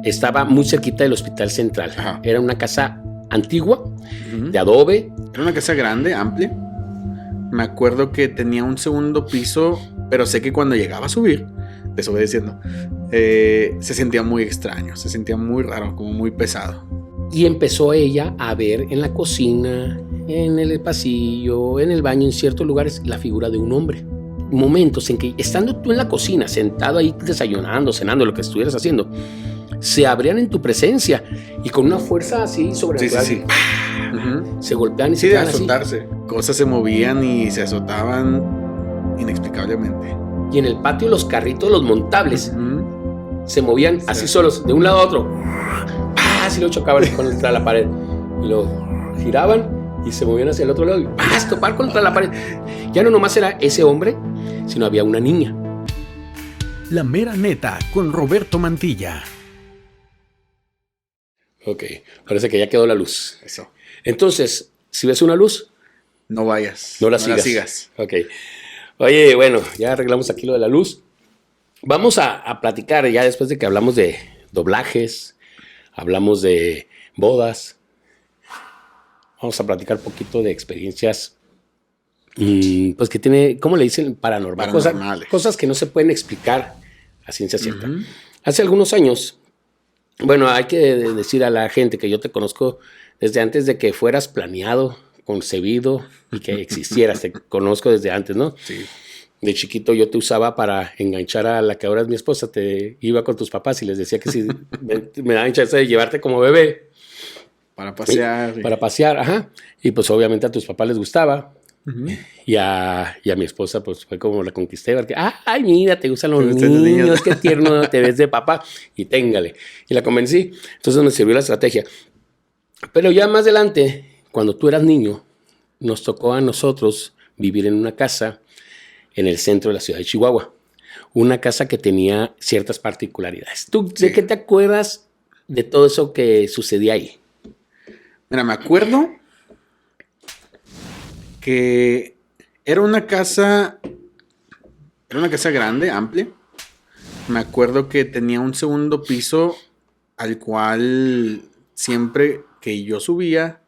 estaba muy cerquita del Hospital Central. Ajá. Era una casa antigua, de adobe. Era una casa grande, amplia. Me acuerdo que tenía un segundo piso, pero sé que cuando llegaba a subir, desobedeciendo, se sentía muy extraño, se sentía muy raro, como muy pesado. Y empezó ella a ver en la cocina, en el pasillo, en el baño, en ciertos lugares, la figura de un hombre. Momentos en que, estando tú en la cocina, sentado ahí desayunando, cenando, lo que estuvieras haciendo, se abrían en tu presencia y con una fuerza así sobrenatural. Sí. Se golpean y Sí, se de quedan así. azotarse. Cosas se movían y se azotaban inexplicablemente. Y en el patio los carritos, los montables, se movían así solos, de un lado a otro. Así lo chocaban contra la pared. Y lo giraban y se movían hacia el otro lado y topar contra la pared. Ya no nomás era ese hombre, sino había una niña. La mera neta con Roberto Mantilla. Ok, parece que ya quedó la luz. Eso. Entonces, si ves una luz, No vayas. no la sigas. Ok. Oye, bueno, ya arreglamos aquí lo de la luz. Vamos a platicar ya después de que hablamos de doblajes, hablamos de bodas. Vamos a platicar un poquito de experiencias, pues que tiene, ¿cómo le dicen? Paranormales. Cosas que no se pueden explicar a ciencia cierta. Hace algunos años, bueno, hay que decir a la gente que yo te conozco desde antes de que fueras planeado, concebido y que existieras. Te conozco desde antes, ¿no? Sí. De chiquito yo te usaba para enganchar a la que ahora es mi esposa. Te iba con tus papás y les decía que si me daban chance de llevarte como bebé. Para pasear. Sí, para pasear, ajá. Y pues obviamente a tus papás les gustaba. Y a mi esposa pues fue como la conquisté. Porque, ay, mira, te gustan los niños, qué tierno te ves de papá. Y téngale. Y la convencí. Entonces me sirvió la estrategia. Pero ya más adelante, cuando tú eras niño, nos tocó a nosotros vivir en una casa en el centro de la ciudad de Chihuahua. Una casa que tenía ciertas particularidades. ¿Tú de qué te acuerdas de todo eso que sucedía ahí? Mira, me acuerdo que era una casa grande, amplia. Me acuerdo que tenía un segundo piso al cual siempre que yo subía,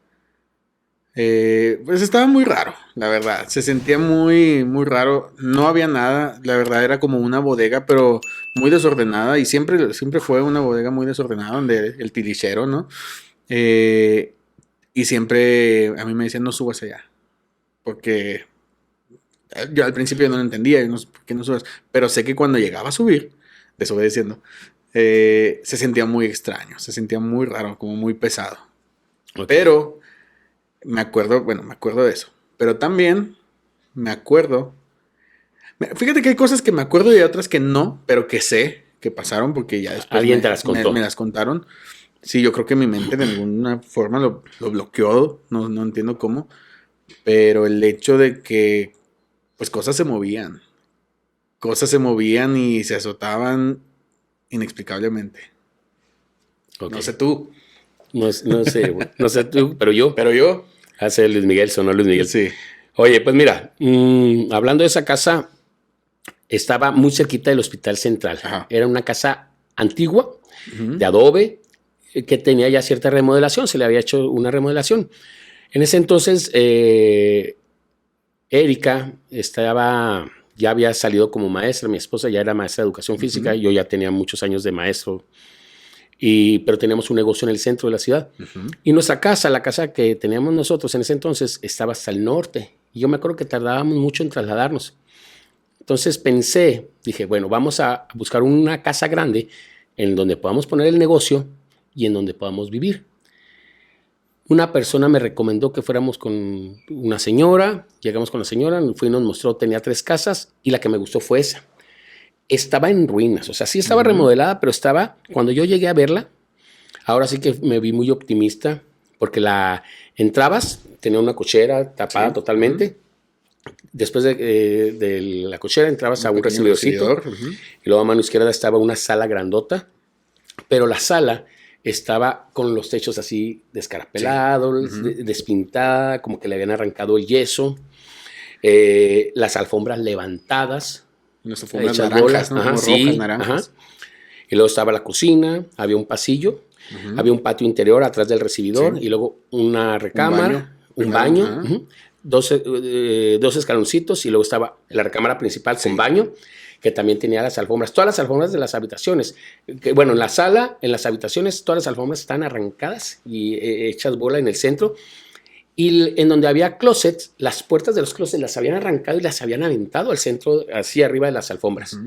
pues estaba muy raro, la verdad. Se sentía muy, muy raro. No había nada. La verdad era como una bodega, pero muy desordenada. Y siempre fue una bodega muy desordenada, donde el tilichero, ¿no? Y siempre a mí me decían, no subas allá. Porque yo al principio no lo entendía. No sé por qué no subas. Pero sé que cuando llegaba a subir, desobedeciendo, se sentía muy extraño. Se sentía muy raro, como muy pesado. Okay. Pero me acuerdo de eso. Pero también me acuerdo. Fíjate que hay cosas que me acuerdo y hay otras que no, pero que sé que pasaron porque ya después alguien te las contó. Me las contaron. Sí, yo creo que mi mente de alguna forma lo bloqueó. No entiendo cómo. Pero el hecho de que pues cosas se movían. Cosas se movían y se azotaban inexplicablemente. Okay. No sé tú. No sé, no sé tú, pero yo. Pero yo. Hace Luis Miguel, sonó Luis Miguel. Sí. Oye, pues mira, hablando de esa casa, estaba muy cerquita del Hospital Central. Ajá. Era una casa antigua, de adobe, que tenía ya cierta remodelación, se le había hecho una remodelación. En ese entonces, Erika ya había salido como maestra, mi esposa ya era maestra de educación física, yo ya tenía muchos años de maestro, pero teníamos un negocio en el centro de la ciudad. Y nuestra casa, la casa que teníamos nosotros en ese entonces, estaba hasta el norte. Y yo me acuerdo que tardábamos mucho en trasladarnos. Entonces dije, bueno, vamos a buscar una casa grande en donde podamos poner el negocio y en donde podamos vivir. Una persona me recomendó que fuéramos con una señora. Llegamos con la señora, nos mostró, tenía 3 casas y la que me gustó fue esa. Estaba en ruinas, o sea, sí estaba remodelada, pero cuando yo llegué a verla, ahora sí que me vi muy optimista, porque entrabas, tenía una cochera tapada totalmente. Después de la cochera entrabas a un recibidorcito, y luego a mano izquierda estaba una sala grandota, pero la sala estaba con los techos así descarapelados, despintada, como que le habían arrancado el yeso, las alfombras levantadas, las alfombras naranjas, ¿no? Ajá, como sí, rojas, naranjas. Ajá. Y luego estaba la cocina, había un pasillo, había un patio interior atrás del recibidor y luego una recámara, un baño, dos escaloncitos y luego estaba la recámara principal con baño, que también tenía las alfombras, todas las alfombras de las habitaciones. Bueno, en la sala, en las habitaciones, todas las alfombras están arrancadas y hechas bola en el centro. Y en donde había closets, las puertas de los closets las habían arrancado y las habían aventado al centro, así arriba de las alfombras.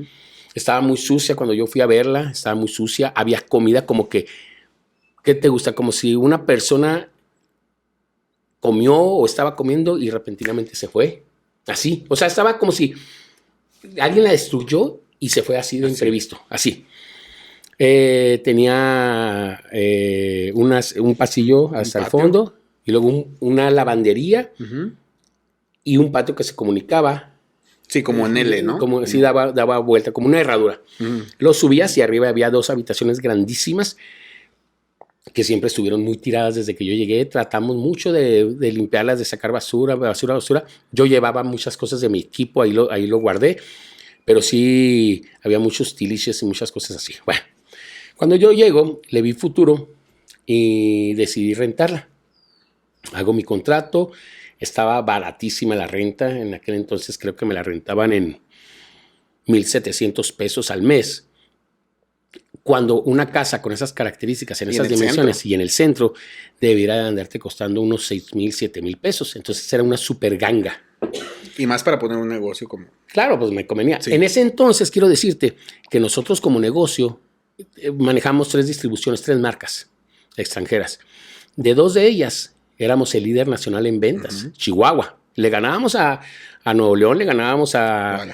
Estaba muy sucia cuando yo fui a verla, estaba muy sucia. Había comida como que, ¿qué te gusta? Como si una persona comió o estaba comiendo y repentinamente se fue. Así. O sea, estaba como si alguien la destruyó y se fue así de imprevisto. Así. Tenía un pasillo hasta el fondo. Y luego una lavandería y un patio que se comunicaba. Sí, como en L, ¿no? Como así daba vuelta, como una herradura. Lo subías y arriba había 2 habitaciones grandísimas que siempre estuvieron muy tiradas desde que yo llegué. Tratamos mucho de limpiarlas, de sacar basura. Yo llevaba muchas cosas de mi equipo, ahí lo guardé. Pero sí había muchos tiliches y muchas cosas así. Bueno, cuando yo llego, le vi futuro y decidí rentarla. Hago mi contrato, estaba baratísima la renta, en aquel entonces creo que me la rentaban en 1,700 pesos al mes, cuando una casa con esas características, en esas dimensiones y en el centro, debiera de andarte costando unos 6,000, 7,000 pesos, entonces era una super ganga. Y más para poner un negocio como... Claro, pues me convenía. Sí. En ese entonces quiero decirte que nosotros como negocio manejamos 3 distribuciones, 3 marcas extranjeras. De 2 de ellas éramos el líder nacional en ventas, Chihuahua. Le ganábamos a Nuevo León, le ganábamos a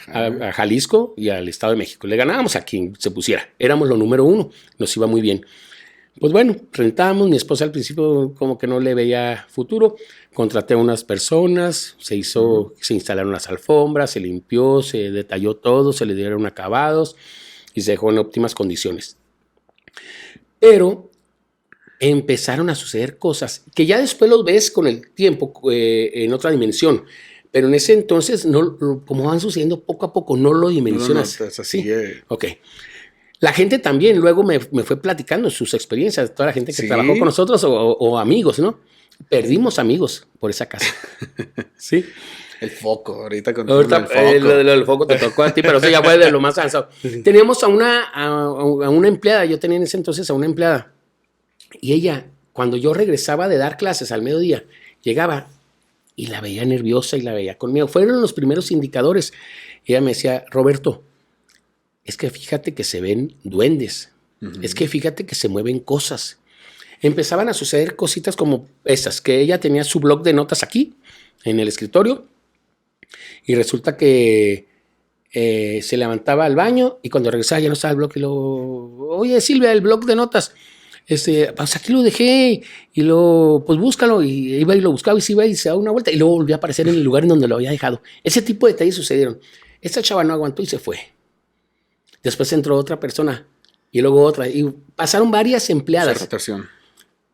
Jalisco y al Estado de México. Le ganábamos a quien se pusiera. Éramos lo número 1, nos iba muy bien. Pues bueno, rentábamos. Mi esposa al principio como que no le veía futuro. Contraté a unas personas, se instalaron las alfombras, se limpió, se detalló todo, se le dieron acabados y se dejó en óptimas condiciones. Pero empezaron a suceder cosas que ya después los ves con el tiempo en otra dimensión. Pero en ese entonces, como van sucediendo poco a poco, no lo dimensionas. No, es así. ¿Sí? Ok. La gente también luego me fue platicando sus experiencias, toda la gente que trabajó con nosotros o amigos, ¿no? Perdimos amigos por esa casa. Sí. El foco, ahorita con el foco. El foco te tocó a ti, pero eso ya fue de lo más avanzado. Teníamos a una empleada, yo tenía en ese entonces a una empleada. Y ella, cuando yo regresaba de dar clases al mediodía, llegaba y la veía nerviosa y la veía con miedo. Fueron los primeros indicadores. Ella me decía, Roberto, es que fíjate que se ven duendes. Es que fíjate que se mueven cosas. Empezaban a suceder cositas como esas, que ella tenía su bloc de notas aquí, en el escritorio, y resulta que se levantaba al baño y cuando regresaba ya no estaba el bloc y oye Silvia, el bloc de notas. Pues aquí lo dejé y pues búscalo, y iba y lo buscaba y se iba y se daba una vuelta y luego volvió a aparecer en el lugar en donde lo había dejado. Ese tipo de detalles sucedieron. Esta chava no aguantó y se fue. Después entró otra persona y luego otra y pasaron varias empleadas. Rotación.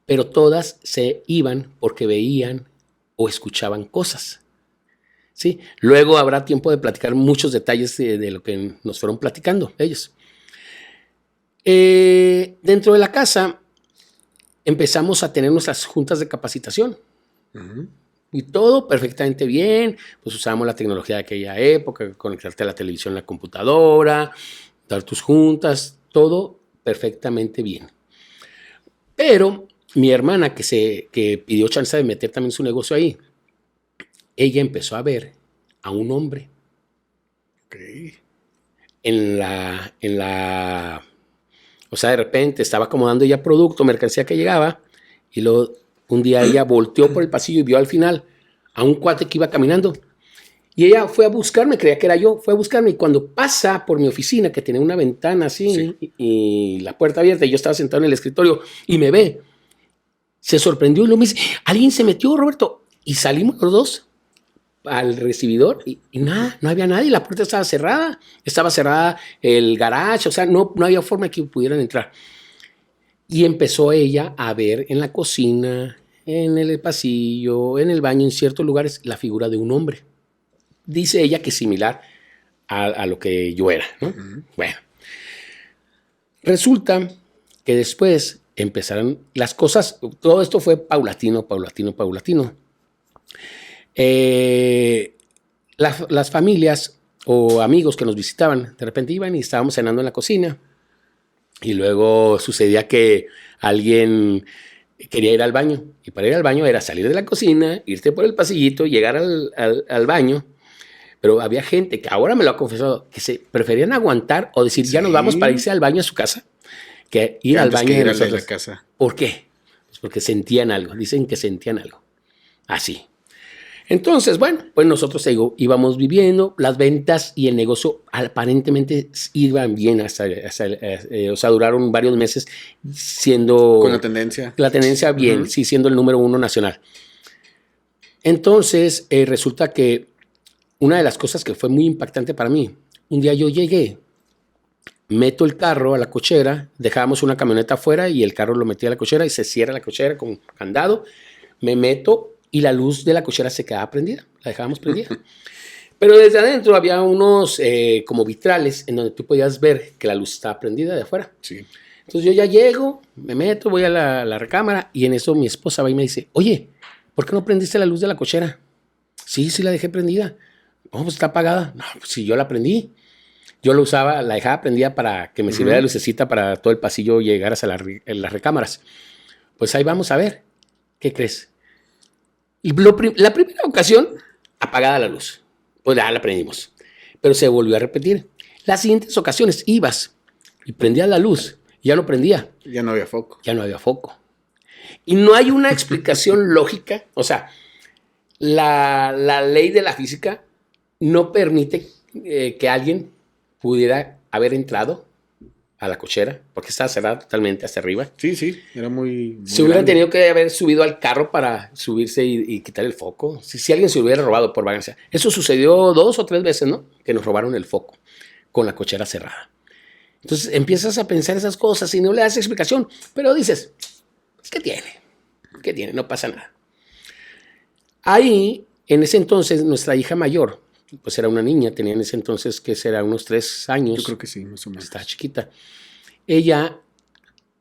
Pero todas se iban porque veían o escuchaban cosas. ¿Sí? Luego habrá tiempo de platicar muchos detalles de lo que nos fueron platicando ellos. Dentro de la casa empezamos a tener nuestras juntas de capacitación. Y todo perfectamente bien. Pues usábamos la tecnología de aquella época, conectarte a la televisión, a la computadora, dar tus juntas, todo perfectamente bien. Pero mi hermana, que pidió chance de meter también su negocio ahí, ella empezó a ver a un hombre. Okay. O sea, de repente estaba acomodando ya producto, mercancía que llegaba, y luego un día ella volteó por el pasillo y vio al final a un cuate que iba caminando. Y ella fue a buscarme, creía que era yo, fue a buscarme, y cuando pasa por mi oficina, que tenía una ventana así, y la puerta abierta, y yo estaba sentado en el escritorio, y me ve, se sorprendió y luego me dice, ¿alguien se metió, Roberto? Y salimos los dos al recibidor y nada, no había nadie, la puerta estaba cerrada el garage, o sea, no había forma de que pudieran entrar. Y empezó ella a ver en la cocina, en el pasillo, en el baño, en ciertos lugares, la figura de un hombre. Dice ella que es similar a lo que yo era, ¿no? Bueno. Resulta que después empezaron las cosas, todo esto fue paulatino. Las familias o amigos que nos visitaban, de repente iban y estábamos cenando en la cocina y luego sucedía que alguien quería ir al baño y para ir al baño era salir de la cocina, irte por el pasillito, llegar al baño, pero había gente que ahora me lo ha confesado que se preferían aguantar o decir ya nos vamos para irse al baño a su casa que ir al baño de nosotros. La casa. ¿Por qué? Pues porque sentían algo, dicen que sentían algo, así. Entonces, bueno, pues nosotros íbamos viviendo, las ventas y el negocio aparentemente iban bien o sea, duraron varios meses siendo... Con la tendencia. La tendencia bien, sí, siendo el número 1 nacional. Entonces, resulta que una de las cosas que fue muy impactante para mí, un día yo llegué, meto el carro a la cochera, dejábamos una camioneta afuera y el carro lo metí a la cochera y se cierra la cochera con candado, me meto y la luz de la cochera se quedaba prendida, la dejábamos prendida. Pero desde adentro había unos como vitrales en donde tú podías ver que la luz estaba prendida de afuera. Sí. Entonces yo ya llego, me meto, voy a la recámara y en eso mi esposa va y me dice, oye, ¿por qué no prendiste la luz de la cochera? Sí, la dejé prendida. No, pues está apagada. No, pues sí, yo la prendí. Yo la usaba, la dejaba prendida para que me sirviera de lucecita para todo el pasillo y llegar hasta las recámaras. Pues ahí vamos a ver. ¿Qué crees? Y la primera ocasión, apagada la luz. Pues ya la prendimos. Pero se volvió a repetir. Las siguientes ocasiones ibas y prendías la luz. Y ya no prendía. Ya no había foco. Ya no había foco. Y no hay una explicación lógica. O sea, la ley de la física no permite que alguien pudiera haber entrado a la cochera, porque estaba cerrada totalmente hasta arriba. Sí, era muy se hubieran tenido que haber subido al carro para subirse y quitar el foco. Si alguien se hubiera robado por vagancia. Eso sucedió 2 o 3 veces, ¿no? Que nos robaron el foco con la cochera cerrada. Entonces empiezas a pensar esas cosas y no le das explicación, pero dices, ¿qué tiene? ¿Qué tiene? No pasa nada. Ahí, en ese entonces, nuestra hija mayor, pues era una niña, tenía en ese entonces, que será unos 3 años. Yo creo que sí, más o menos. Estaba chiquita. Ella,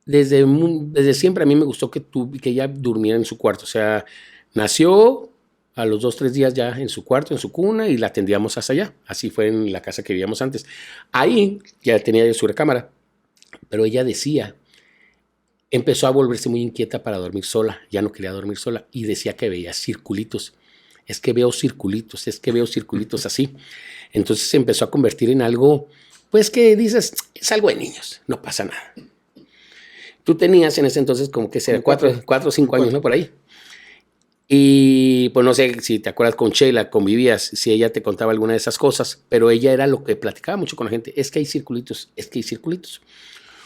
desde siempre a mí me gustó que ella durmiera en su cuarto. O sea, nació a los 2, 3 días ya en su cuarto, en su cuna, y la atendíamos hasta allá. Así fue en la casa que vivíamos antes. Ahí ya tenía su recámara. Pero ella decía, empezó a volverse muy inquieta para dormir sola. Ya no quería dormir sola. Y decía que veía circulitos. Es que veo circulitos así. Entonces se empezó a convertir en algo, pues que dices, es algo de niños, no pasa nada. Tú tenías en ese entonces como que ser 4 o 5 años, ¿no? Por ahí. Y pues no sé si te acuerdas con Sheila, convivías, si ella te contaba alguna de esas cosas, pero ella era lo que platicaba mucho con la gente, es que hay circulitos.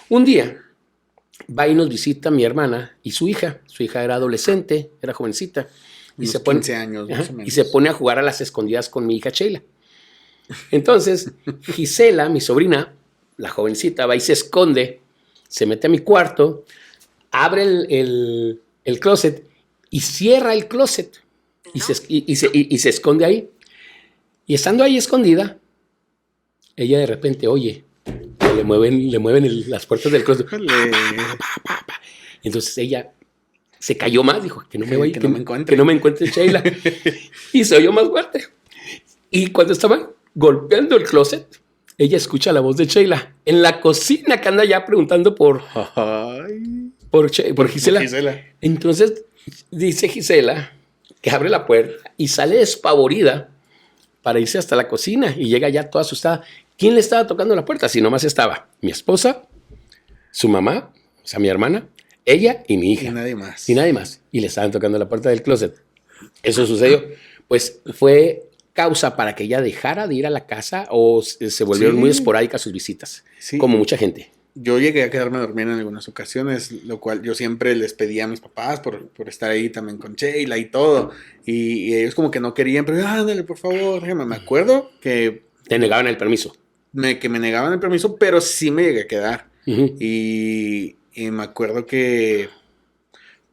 Un día va y nos visita mi hermana y su hija era adolescente, era jovencita. Y se pone 15 años, más o menos. Y se pone a jugar a las escondidas con mi hija Sheila. Entonces, Gisela, mi sobrina, la jovencita, va y se esconde, se mete a mi cuarto, abre el closet y cierra el closet. Y se esconde ahí. Y estando ahí escondida, ella de repente oye, que le mueven las puertas del closet. Y entonces ella se cayó más, dijo, que no me encuentre Sheila. Y se oyó más fuerte. Y cuando estaban golpeando el closet, ella escucha la voz de Sheila en la cocina, que anda ya preguntando por Gisela. Entonces dice Gisela que abre la puerta y sale despavorida para irse hasta la cocina y llega ya toda asustada. ¿Quién le estaba tocando la puerta? Si nomás estaba mi esposa, su mamá, o sea, mi hermana, ella y mi hija. Y nadie más. Y le estaban tocando la puerta del closet. Eso sucedió. Pues fue causa para que ella dejara de ir a la casa o se volvieron muy esporádicas sus visitas. Sí. Como mucha gente. Yo llegué a quedarme a dormir en algunas ocasiones, lo cual yo siempre les pedía a mis papás por estar ahí también con Sheila y todo. Y ellos como que no querían, pero ándale, por favor, déjame. Me acuerdo que... Te negaban el permiso. Que me negaban el permiso, pero sí me llegué a quedar. Y me acuerdo que...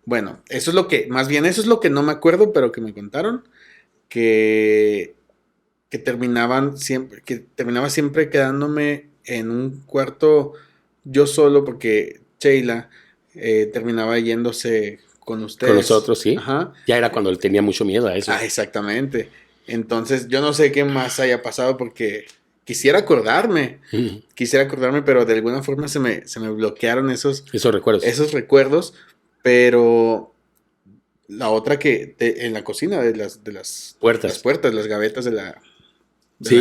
Bueno, eso es lo que no me acuerdo, pero que me contaron. Que terminaba siempre quedándome en un cuarto yo solo porque Sheila terminaba yéndose con ustedes. Con nosotros, sí. Ajá. Ya era cuando él tenía mucho miedo a eso. Exactamente. Entonces, yo no sé qué más haya pasado porque quisiera acordarme, pero de alguna forma se me bloquearon esos recuerdos, pero la otra en la cocina de las puertas, las gavetas de la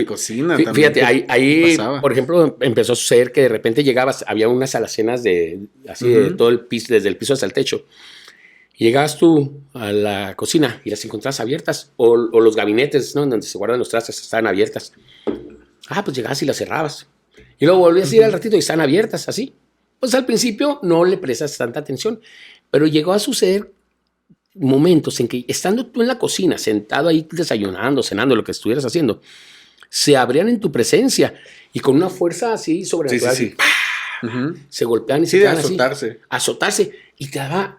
cocina. Fíjate, ahí por ejemplo, empezó a suceder que de repente llegabas, había unas alacenas de todo el piso, desde el piso hasta el techo. Y llegabas tú a la cocina y las encontrabas abiertas, o los gabinetes, ¿no? En donde se guardan los trastes estaban abiertas. Pues llegabas y las cerrabas. Y luego volvías a ir al ratito y están abiertas, así. Pues al principio no le prestas tanta atención, pero llegó a suceder momentos en que estando tú en la cocina, sentado ahí desayunando, cenando, lo que estuvieras haciendo, se abrían en tu presencia y con una fuerza así sobrenatural. Sí. Se golpean y se quedan así. Azotarse. Y te daba...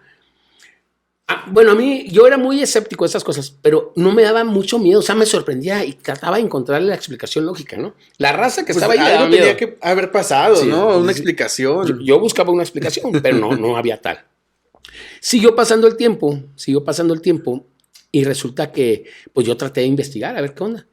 Bueno, a mí, yo era muy escéptico de esas cosas, pero no me daba mucho miedo, o sea, me sorprendía y trataba de encontrarle la explicación lógica, ¿no? La raza que estaba ahí algo tenía que haber pasado, ¿no? Una explicación. Yo buscaba una explicación, pero no había tal. Siguió pasando el tiempo, y resulta que, pues yo traté de investigar, a ver qué onda.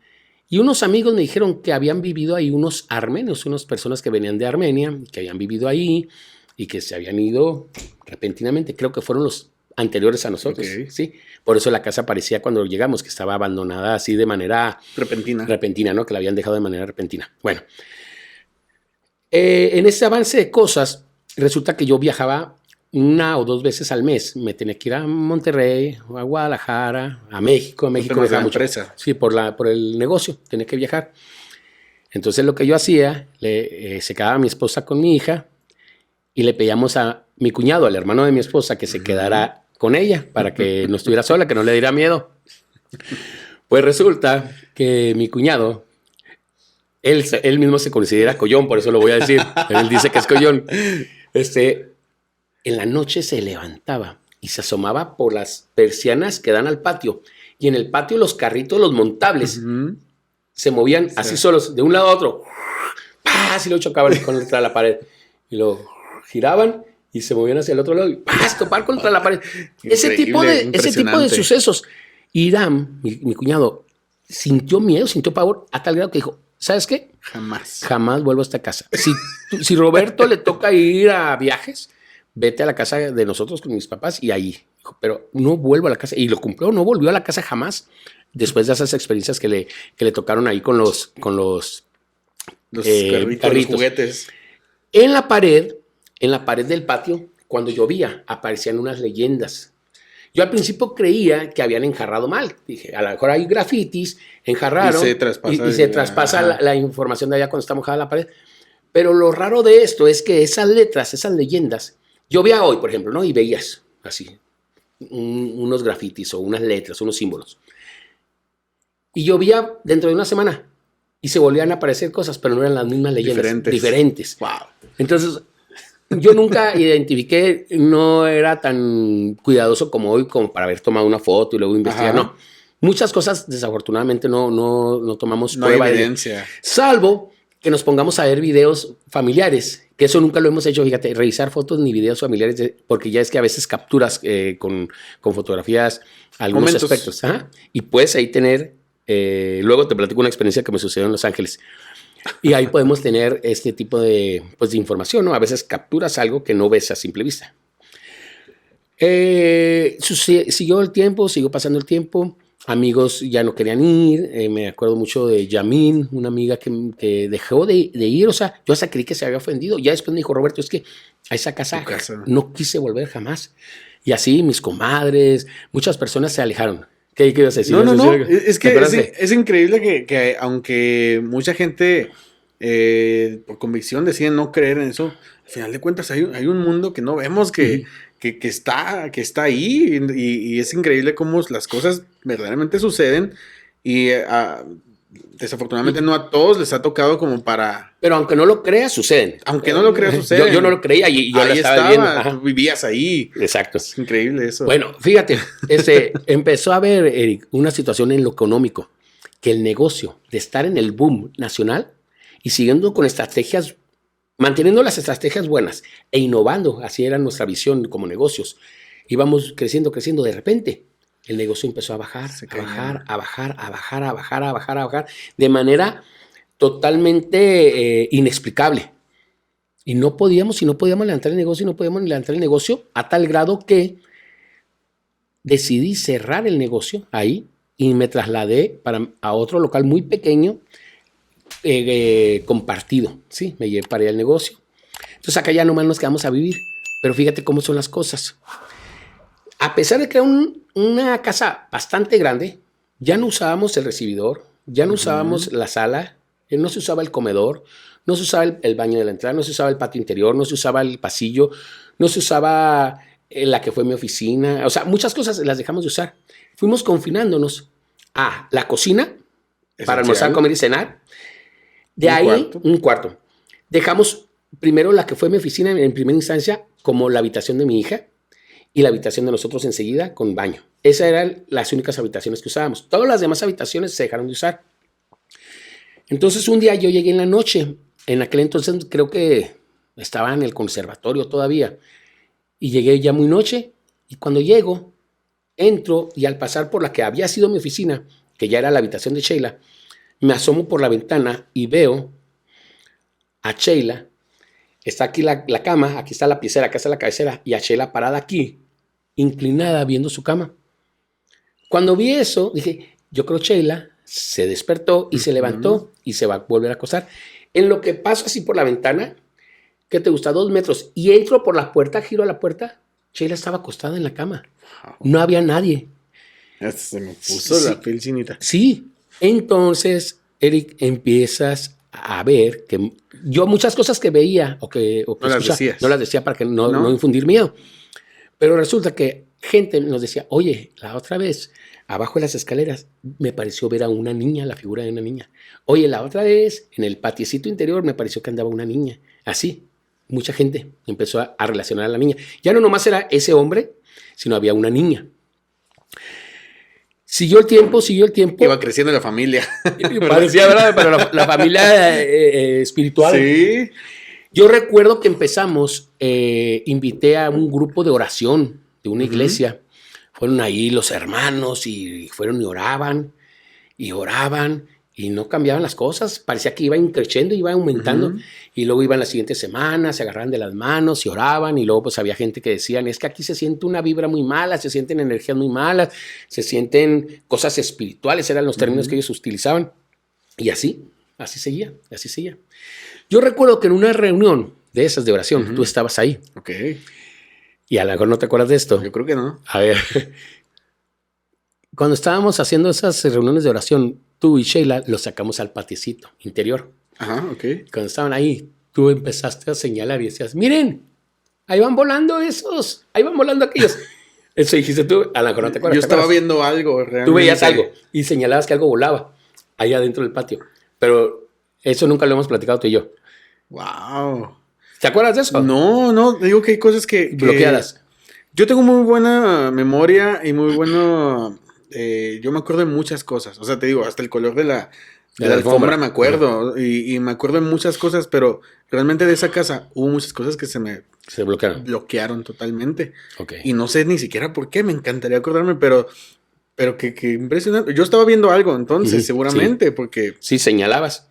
Y unos amigos me dijeron que habían vivido ahí unos armenios, unas personas que venían de Armenia, que habían vivido ahí y que se habían ido repentinamente, creo que fueron los anteriores a nosotros, sí. Por eso la casa parecía cuando llegamos que estaba abandonada así de manera repentina, ¿no? Que la habían dejado de manera repentina. Bueno, en ese avance de cosas, resulta que yo viajaba 1 o 2 veces al mes. Me tenía que ir a Monterrey, a Guadalajara, a México. Por la empresa. Sí, por el negocio, tenía que viajar. Entonces lo que yo hacía, se quedaba mi esposa con mi hija y le pedíamos a mi cuñado, al hermano de mi esposa, que se quedara con ella para que no estuviera sola, que no le diera miedo. Pues resulta que mi cuñado, él mismo se considera collón, por eso lo voy a decir. Él dice que es collón. En la noche se levantaba y se asomaba por las persianas que dan al patio. Y en el patio los carritos, los montables, se movían así solos, de un lado a otro. Así lo chocaban contra la pared. Y lo giraban y se movían hacia el otro lado y topar contra la pared. Ese tipo de sucesos. Irán, mi cuñado, sintió miedo, sintió pavor, a tal grado que dijo, ¿sabes qué? Jamás vuelvo a esta casa. Si Roberto le toca ir a viajes, vete a la casa de nosotros con mis papás y ahí. Dijo, pero no vuelvo a la casa. Y lo cumplió, no volvió a la casa jamás. Después de esas experiencias que le tocaron ahí con los carritos, los juguetes. En la pared del patio, cuando llovía, aparecían unas leyendas. Yo al principio creía que habían enjarrado mal. Dije, a lo mejor hay grafitis, enjarraron y se traspasa la información de allá cuando está mojada la pared. Pero lo raro de esto es que esas letras, esas leyendas, yo veía hoy, por ejemplo, ¿no? Y veías así, unos grafitis o unas letras, unos símbolos. Y llovía dentro de una semana y se volvían a aparecer cosas, pero no eran las mismas leyendas. Diferentes. Wow. Entonces, yo nunca identifiqué, no era tan cuidadoso como hoy, como para haber tomado una foto y luego investigar. No. Muchas cosas, desafortunadamente, no tomamos prueba de evidencia. Salvo que nos pongamos a ver videos familiares, que eso nunca lo hemos hecho, fíjate, revisar fotos ni videos familiares, porque ya es que a veces capturas con fotografías algunos aspectos. Y puedes ahí tener, luego te platico una experiencia que me sucedió en Los Ángeles. Y ahí podemos tener este tipo de información, ¿no? A veces capturas algo que no ves a simple vista. Siguió pasando el tiempo. Amigos ya no querían ir. Me acuerdo mucho de Yamin, una amiga que dejó de ir. O sea, yo hasta creí que se había ofendido. Ya después me dijo, Roberto, es que a esa casa no quise volver jamás. Y así mis comadres, muchas personas se alejaron. ¿Qué ibas a decir? No. Es que es increíble que aunque mucha gente por convicción decide no creer en eso, al final de cuentas hay un mundo que no vemos que está ahí y es increíble cómo las cosas verdaderamente suceden y desafortunadamente no a todos les ha tocado como para... Pero aunque no lo creas, suceden. Yo no lo creía y yo la estaba viendo. Tú vivías ahí. Exacto. Es increíble eso. Bueno, fíjate, empezó a haber, Eric, una situación en lo económico, que el negocio de estar en el boom nacional y siguiendo con estrategias manteniendo las estrategias buenas e innovando, así era nuestra visión como negocios. Íbamos creciendo, creciendo, de repente el negocio empezó a bajar, a bajar, de manera totalmente inexplicable. Y no podíamos levantar el negocio, a tal grado que decidí cerrar el negocio ahí y me trasladé a otro local muy pequeño, compartido, ¿sí? Me llevé para allá el negocio. Entonces acá ya nomás nos quedamos a vivir. Pero fíjate cómo son las cosas. A pesar de que era una casa bastante grande, ya no usábamos el recibidor, ya no usábamos la sala, no se usaba el comedor, no se usaba el baño de la entrada, no se usaba el patio interior, no se usaba el pasillo, no se usaba la que fue mi oficina. O sea, muchas cosas las dejamos de usar. Fuimos confinándonos a la cocina para almorzar, comer y cenar. De ahí, un cuarto. Dejamos primero la que fue mi oficina en primera instancia como la habitación de mi hija y la habitación de nosotros enseguida con baño. Esas eran las únicas habitaciones que usábamos. Todas las demás habitaciones se dejaron de usar. Entonces un día yo llegué en la noche. En aquel entonces creo que estaba en el conservatorio todavía. Y llegué ya muy noche. Y cuando llego, entro y al pasar por la que había sido mi oficina, que ya era la habitación de Sheila, me asomo por la ventana y veo a Sheila. Está aquí la cama, aquí está la piecera, acá está la cabecera, y a Sheila parada aquí, inclinada, viendo su cama. Cuando vi eso, dije, yo creo Sheila se despertó y se levantó y se va a volver a acostar. En lo que paso así por la ventana, ¿qué te gusta? 2 metros, y entro por la puerta, giro a la puerta, Sheila estaba acostada en la cama. No había nadie. Se me puso la piel chinita. Sí. Entonces, Eric, empiezas a ver que yo muchas cosas que veía o que escuchaba, no las decía para que no infundir miedo. Pero resulta que gente nos decía, oye, la otra vez, abajo de las escaleras, me pareció ver a una niña, la figura de una niña. Oye, la otra vez, en el patiecito interior, me pareció que andaba una niña. Así, mucha gente empezó a relacionar a la niña. Ya no nomás era ese hombre, sino había una niña. Siguió el tiempo. Iba creciendo la familia. Parecía, ¿verdad? Pero la familia espiritual. Sí. Yo recuerdo que empezamos, invité a un grupo de oración de una iglesia. Fueron ahí los hermanos y fueron y oraban y no cambiaban las cosas. Parecía que iba creciendo, iba aumentando. Y luego iban las siguientes semanas, se agarraban de las manos y oraban. Y luego pues había gente que decían, es que aquí se siente una vibra muy mala, se sienten energías muy malas, se sienten cosas espirituales, eran los términos que ellos utilizaban. Y así seguía. Yo recuerdo que en una reunión de esas de oración, tú estabas ahí. Ok. Y a lo mejor no te acuerdas de esto. Yo creo que no. A ver, cuando estábamos haciendo esas reuniones de oración, tú y Sheila los sacamos al patiecito interior. Ajá, ok. Cuando estaban ahí, tú empezaste a señalar y decías, miren, ahí van volando esos, ahí van volando aquellos. Eso dijiste tú, a lo mejor no te acuerdas. Yo estaba viendo algo, realmente. Tú veías algo y señalabas que algo volaba ahí adentro del patio. Pero eso nunca lo hemos platicado tú y yo. Wow. ¿Te acuerdas de eso? No, digo que hay cosas que bloqueadas. Yo tengo muy buena memoria y muy bueno. Yo me acuerdo de muchas cosas. O sea, te digo, hasta el color de la alfombra me acuerdo. Y me acuerdo de muchas cosas, pero realmente de esa casa hubo muchas cosas que se bloquearon totalmente. Okay. Y no sé ni siquiera por qué, me encantaría acordarme, pero que impresionante. Yo estaba viendo algo entonces, seguramente, porque. Sí, señalabas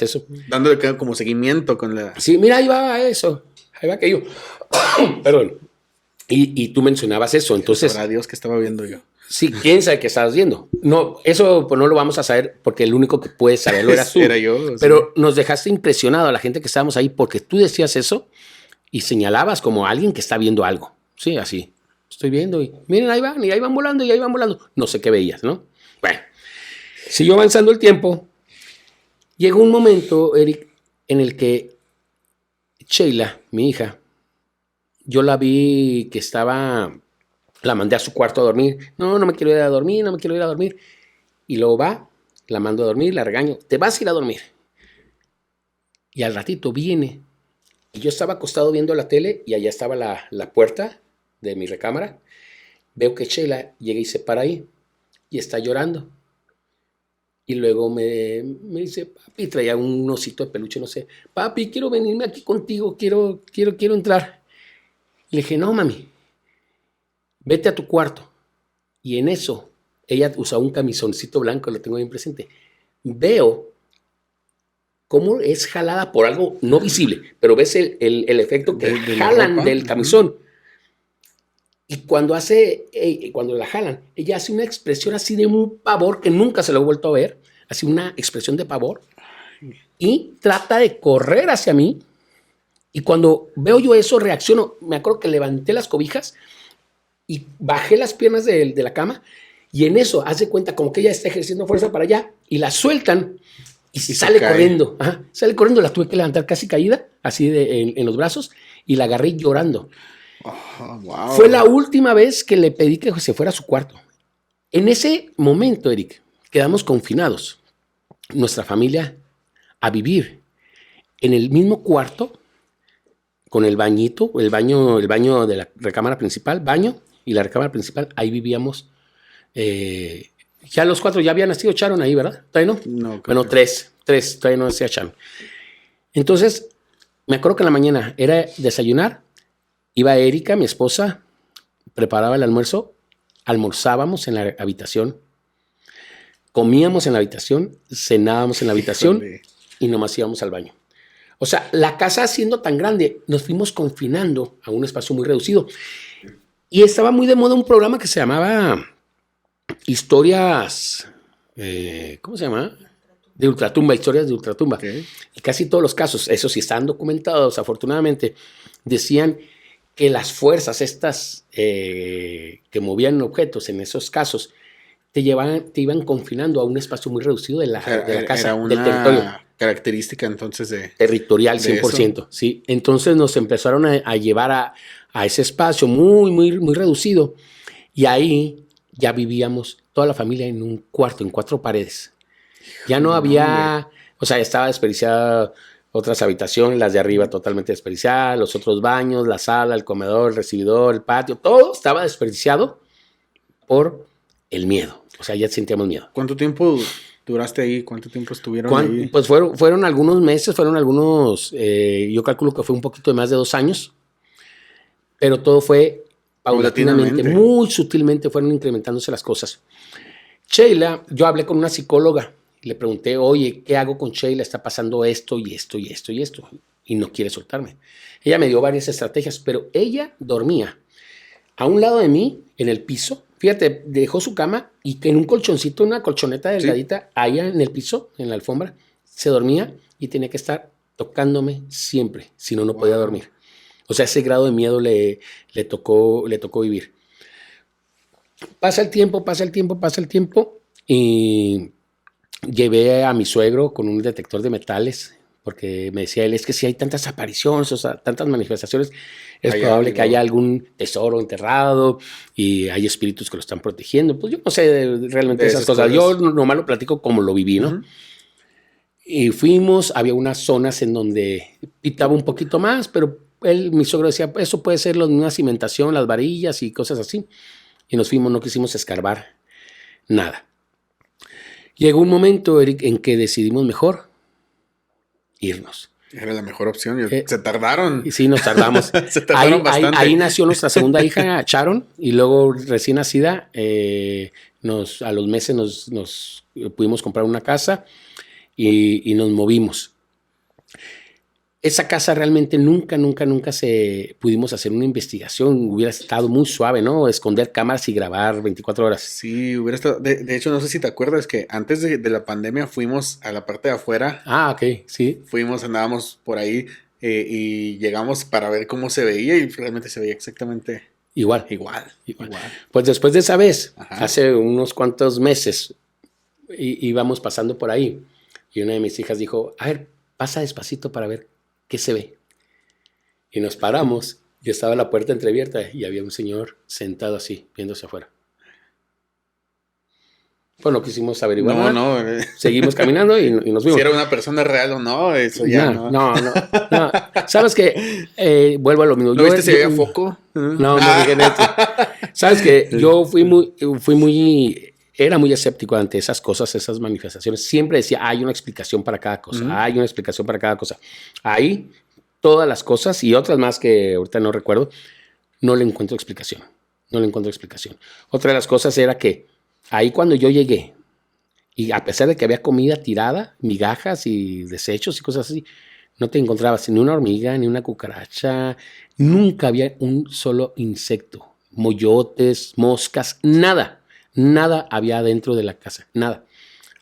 eso. Dándole como seguimiento con la. Sí, mira, ahí va eso. Ahí va aquello. Perdón. Y tú mencionabas eso, entonces. Sabrá Dios que estaba viendo yo. Sí, quién sabe qué estabas viendo. No, eso pues no lo vamos a saber porque el único que puede saberlo eras tú. Era yo. Pero nos dejaste impresionado a la gente que estábamos ahí porque tú decías eso y señalabas como alguien que está viendo algo. Sí, así. Estoy viendo y miren, ahí van volando y ahí van volando. No sé qué veías, ¿no? Bueno, siguió avanzando el tiempo. Llegó un momento, Eric, en el que Sheila, mi hija, yo la vi que la mandé a su cuarto a dormir. No me quiero ir a dormir. Y luego va, la mando a dormir, la regaño. Te vas a ir a dormir. Y al ratito viene. Y yo estaba acostado viendo la tele y allá estaba la puerta de mi recámara. Veo que Sheila llega y se para ahí y está llorando. Y luego me dice, papi, traía un osito de peluche, no sé. Papi, quiero venirme aquí contigo, quiero entrar. Le dije, no, mami, vete a tu cuarto. Y en eso, ella usaba un camisoncito blanco, lo tengo bien presente. Veo cómo es jalada por algo no visible, pero ves el efecto que jalan del camisón. Y cuando la jalan, ella hace una expresión así de un pavor que nunca se lo he vuelto a ver, así una expresión de pavor, y trata de correr hacia mí. Y cuando veo yo eso, reacciono. Me acuerdo que levanté las cobijas y bajé las piernas de la cama, y en eso, haz de cuenta como que ella está ejerciendo fuerza para allá, y la sueltan, y sale corriendo. Ajá, sale corriendo, la tuve que levantar casi caída, así en los brazos, y la agarré llorando. Oh, wow. Fue la última vez que le pedí que se fuera a su cuarto. En ese momento, Eric, quedamos confinados, nuestra familia, a vivir en el mismo cuarto, con el bañito, el baño de la recámara principal, baño y la recámara principal. Ahí vivíamos. Ya los 4 ya habían nacido Sharon ahí, ¿verdad? ¿Todavía no? No. Bueno, 3, todavía no nacía Sharon. Entonces, me acuerdo que en la mañana era desayunar. Iba Erika, mi esposa, preparaba el almuerzo, almorzábamos en la habitación, comíamos en la habitación, cenábamos en la habitación y nomás íbamos al baño. O sea, la casa siendo tan grande, nos fuimos confinando a un espacio muy reducido. Y estaba muy de moda un programa que se llamaba Historias, ¿cómo se llama? De Ultratumba, historias de Ultratumba. Okay. Y casi todos los casos, eso sí están documentados, afortunadamente, decían que las fuerzas estas que movían objetos en esos casos te iban confinando a un espacio muy reducido de la casa, del territorio. Característica entonces de... Territorial, 100%. De sí. Entonces nos empezaron a llevar a ese espacio muy, muy, muy reducido. Y ahí ya vivíamos toda la familia en un cuarto, en 4 paredes. Ya no había... O sea, estaba desperdiciada otras habitaciones, las de arriba totalmente desperdiciadas, los otros baños, la sala, el comedor, el recibidor, el patio, todo estaba desperdiciado por el miedo. O sea, ya sentíamos miedo. ¿Cuánto tiempo duraste ahí? ¿Cuánto tiempo estuvieron ahí? Pues fueron algunos meses, yo calculo que fue un poquito de más de 2 años, pero todo fue paulatinamente, muy sutilmente fueron incrementándose las cosas. Sheila, yo hablé con una psicóloga. Le pregunté, oye, ¿qué hago con Sheila? Está pasando esto y esto y esto y esto. Y no quiere soltarme. Ella me dio varias estrategias, pero ella dormía a un lado de mí, en el piso. Fíjate, dejó su cama y que en un colchoncito, una colchoneta delgadita, sí, allá en el piso, en la alfombra, se dormía y tenía que estar tocándome siempre, si no, no podía dormir. O sea, ese grado de miedo le tocó vivir. Pasa el tiempo y llevé a mi suegro con un detector de metales, porque me decía él, es que si hay tantas apariciones, o sea, tantas manifestaciones, es probable que haya algún tesoro enterrado y hay espíritus que lo están protegiendo. Pues yo no sé realmente esas cosas. Yo nomás lo platico como lo viví, ¿no? Uh-huh. Y fuimos, había unas zonas en donde pitaba un poquito más, pero mi suegro decía, eso puede ser una cimentación, las varillas y cosas así. Y nos fuimos, no quisimos escarbar nada. Llegó un momento, Eric, en que decidimos mejor irnos. Era la mejor opción. Se tardaron. Sí, nos tardamos. Se tardaron bastante. Ahí nació nuestra segunda hija, Sharon, y luego recién nacida, a los meses nos pudimos comprar una casa y nos movimos. Esa casa realmente nunca pudimos hacer una investigación. Hubiera estado muy suave, ¿no? Esconder cámaras y grabar 24 horas. Sí, hubiera estado. De hecho, no sé si te acuerdas que antes de la pandemia fuimos a la parte de afuera. Ah, ok, sí. Andábamos por ahí y llegamos para ver cómo se veía y realmente se veía exactamente igual. Pues después de esa vez, hace unos cuantos meses, íbamos pasando por ahí y una de mis hijas dijo, a ver, pasa despacito para ver ¿qué se ve? Y nos paramos y estaba la puerta entreabierta y había un señor sentado así, viéndose afuera. Bueno, quisimos averiguar. No. Seguimos caminando y nos fuimos. Si era una persona real o no, eso ya no. ¿Sabes qué? Vuelvo a lo mismo. ¿No viste si había foco? No dije neta. ¿Sabes qué? Yo fui muy era muy escéptico ante esas cosas, esas manifestaciones. Siempre decía, hay una explicación para cada cosa, hay una explicación para cada cosa. Ahí, todas las cosas y otras más que ahorita no recuerdo, no le encuentro explicación. No le encuentro explicación. Otra de las cosas era que ahí cuando yo llegué, y a pesar de que había comida tirada, migajas y desechos y cosas así, no te encontrabas ni una hormiga, ni una cucaracha, nunca había un solo insecto, moyotes, moscas, nada, nada había dentro de la casa, nada.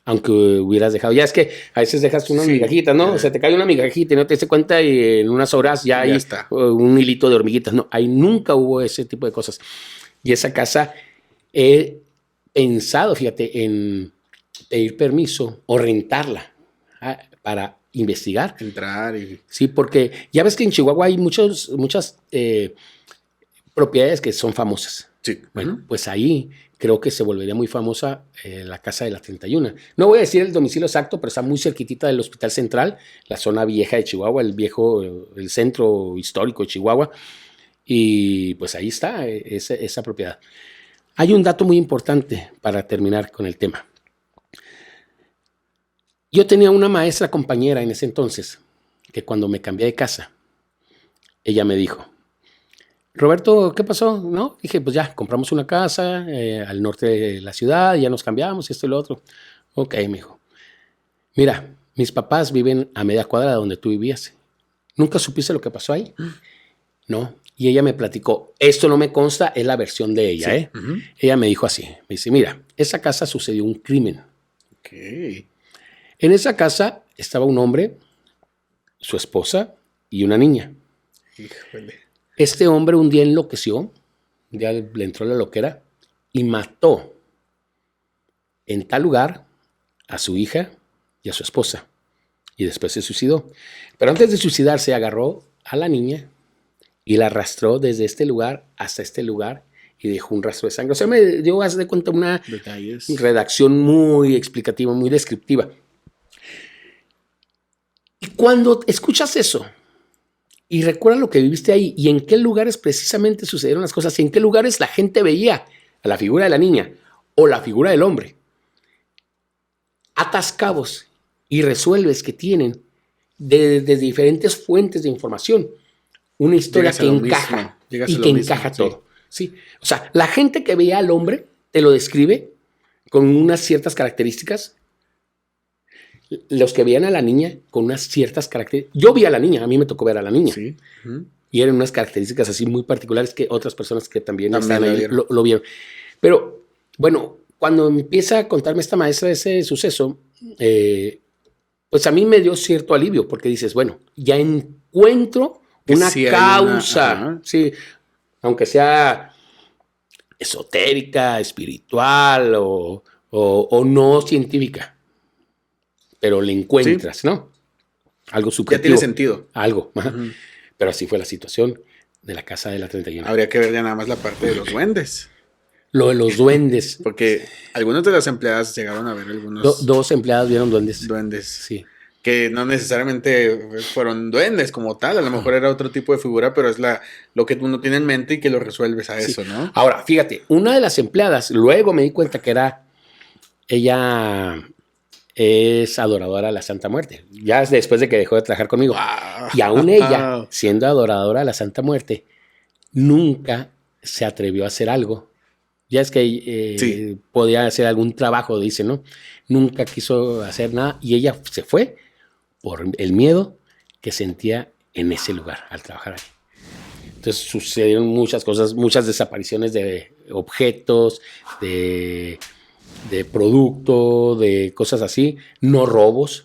Aunque hubieras dejado, ya es que a veces dejas unas migajitas, ¿no? O sea, te cae una migajita y no te das cuenta y en unas horas ya hay está. Un hilito de hormiguitas. No, ahí nunca hubo ese tipo de cosas. Y esa casa he pensado, fíjate, en pedir permiso o rentarla para investigar. Entrar y... Sí, porque ya ves que en Chihuahua hay muchas propiedades que son famosas. Sí. Bueno, pues ahí creo que se volvería muy famosa la Casa de la 31. No voy a decir el domicilio exacto, pero está muy cerquitita del Hospital Central, la zona vieja de Chihuahua, el centro histórico de Chihuahua. Y pues ahí está esa propiedad. Hay un dato muy importante para terminar con el tema. Yo tenía una maestra compañera en ese entonces que cuando me cambié de casa, ella me dijo, Roberto, ¿qué pasó? ¿No? Dije, pues ya, compramos una casa al norte de la ciudad, ya nos cambiamos, esto y lo otro. Ok, me dijo, mira, mis papás viven a media cuadra de donde tú vivías. ¿Nunca supiste lo que pasó ahí? No. Y ella me platicó, esto no me consta, es la versión de ella, Sí. ¿eh? Ella me dijo así, me dice, mira, esa casa sucedió un crimen. Ok. En esa casa estaba un hombre, su esposa y una niña. Híjole. Este hombre un día enloqueció, un día le entró la loquera y mató en tal lugar a su hija y a su esposa. Y después se suicidó. Pero antes de suicidarse agarró a la niña y la arrastró desde este lugar hasta este lugar y dejó un rastro de sangre. O sea, me dio, haz de cuenta, una Detalles. redacción muy explicativa, muy descriptiva. Y cuando escuchas eso y recuerdas lo que viviste ahí y en qué lugares precisamente sucedieron las cosas y en qué lugares la gente veía a la figura de la niña o la figura del hombre, atas cabos y resuelves que tienen de diferentes fuentes de información una historia que encaja y que encaja todo. Sí. O sea, la gente que veía al hombre te lo describe con unas ciertas características. Los que veían a la niña con unas ciertas características. Yo vi a la niña, a mí me tocó ver a la niña. Sí. Y eran unas características así muy particulares que otras personas que también están lo ahí vieron. lo vieron. Pero, bueno, cuando empieza a contarme esta maestra ese suceso, pues a mí me dio cierto alivio, porque dices, bueno, ya encuentro una sí causa, sí, aunque sea esotérica, espiritual o no científica, pero le encuentras, ¿sí? ¿No? Algo subjetivo. Ya tiene sentido. Algo. Pero así fue la situación de la Casa de la 31. Habría que ver ya nada más la parte de los duendes. Lo de los duendes. Porque algunas de las empleadas llegaron a ver algunos Dos empleadas vieron duendes. duendes. Sí. Que no necesariamente fueron duendes como tal. A lo mejor era otro tipo de figura, pero es lo que uno tiene en mente y que lo resuelves a eso, ¿no? Ahora, fíjate, una de las empleadas, luego me di cuenta que ella es adoradora a la Santa Muerte. Ya después de que dejó de trabajar conmigo. Wow. Y aún ella, siendo adoradora a la Santa Muerte, nunca se atrevió a hacer algo. Ya es que podía hacer algún trabajo, dice, ¿no? Nunca quiso hacer nada y ella se fue por el miedo que sentía en ese lugar al trabajar ahí. Entonces sucedieron muchas cosas, muchas desapariciones de objetos, de producto, de cosas así, no robos.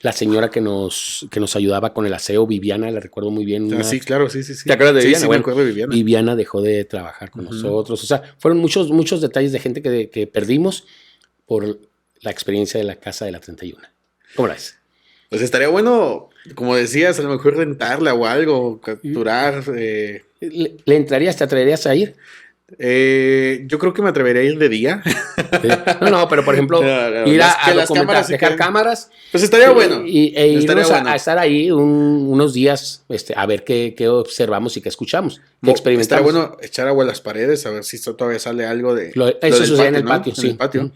La señora que nos ayudaba con el aseo, Viviana, la recuerdo muy bien. Sí, claro, sí. ¿Te acuerdas de Viviana? Sí, Bueno, me acuerdo de Viviana. Viviana dejó de trabajar con nosotros. O sea, fueron muchos detalles de gente que perdimos por la experiencia de la Casa de la 31. ¿Cómo la ves? Pues estaría bueno, como decías, a lo mejor rentarla o algo, capturar. ¿Le entrarías, te atreverías a ir? Yo creo que me atrevería a ir de día. Sí. No, pero por ejemplo, ir a documentar, dejar cámaras. Pues estaría bueno. E irnos bueno. a estar ahí unos días a ver qué observamos y qué escuchamos, qué experimentamos. Estaría bueno echar agua a las paredes, a ver si todavía sale algo de... Eso sucede en el patio, sí. En el patio.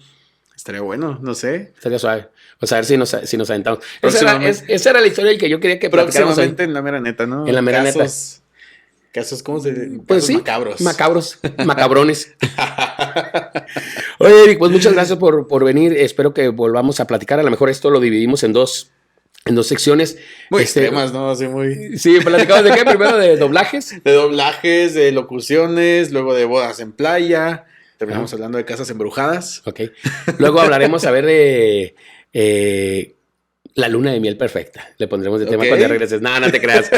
Estaría bueno, no sé. Estaría suave. Pues a ver si nos aventamos. Esa era la historia que yo quería que platicáramos. Próximamente en La Mera Neta, ¿no? En La Mera Neta. Casos, ¿cómo se dice? Pues sí, macabros. Macabrones. Oye, Eric, pues muchas gracias por venir. Espero que volvamos a platicar. A lo mejor esto lo dividimos en dos secciones. Muy extremas, ¿no? Así muy... Sí, platicamos de qué, primero de doblajes. De doblajes, de locuciones, luego de bodas en playa. Terminamos hablando de casas embrujadas. Ok. Luego hablaremos a ver de la luna de miel perfecta. Le pondremos de tema cuando regreses. No te creas.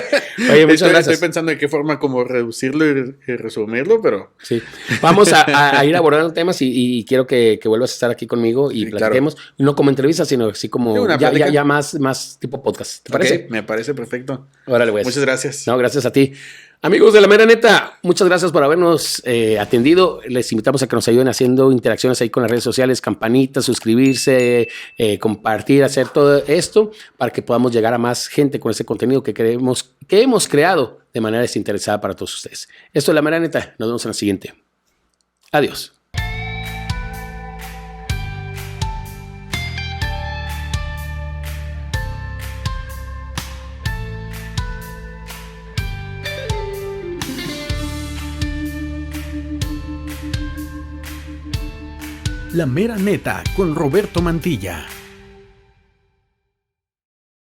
Oye, muchas gracias. Estoy pensando en qué forma como reducirlo y resumirlo, pero... Sí. Vamos a ir abordando temas y quiero que vuelvas a estar aquí conmigo y platiquemos. Claro. No como entrevista, sino así como ya más tipo podcast. ¿Te parece? Me parece perfecto. Órale, pues. Muchas gracias. No, gracias a ti. Amigos de La Mera Neta, muchas gracias por habernos atendido. Les invitamos a que nos ayuden haciendo interacciones ahí con las redes sociales, campanitas, suscribirse, compartir, hacer todo esto para que podamos llegar a más gente con ese contenido que hemos creado de manera desinteresada para todos ustedes. Esto es La Mera Neta. Nos vemos en la siguiente. Adiós. La Mera Neta con Roberto Mantilla.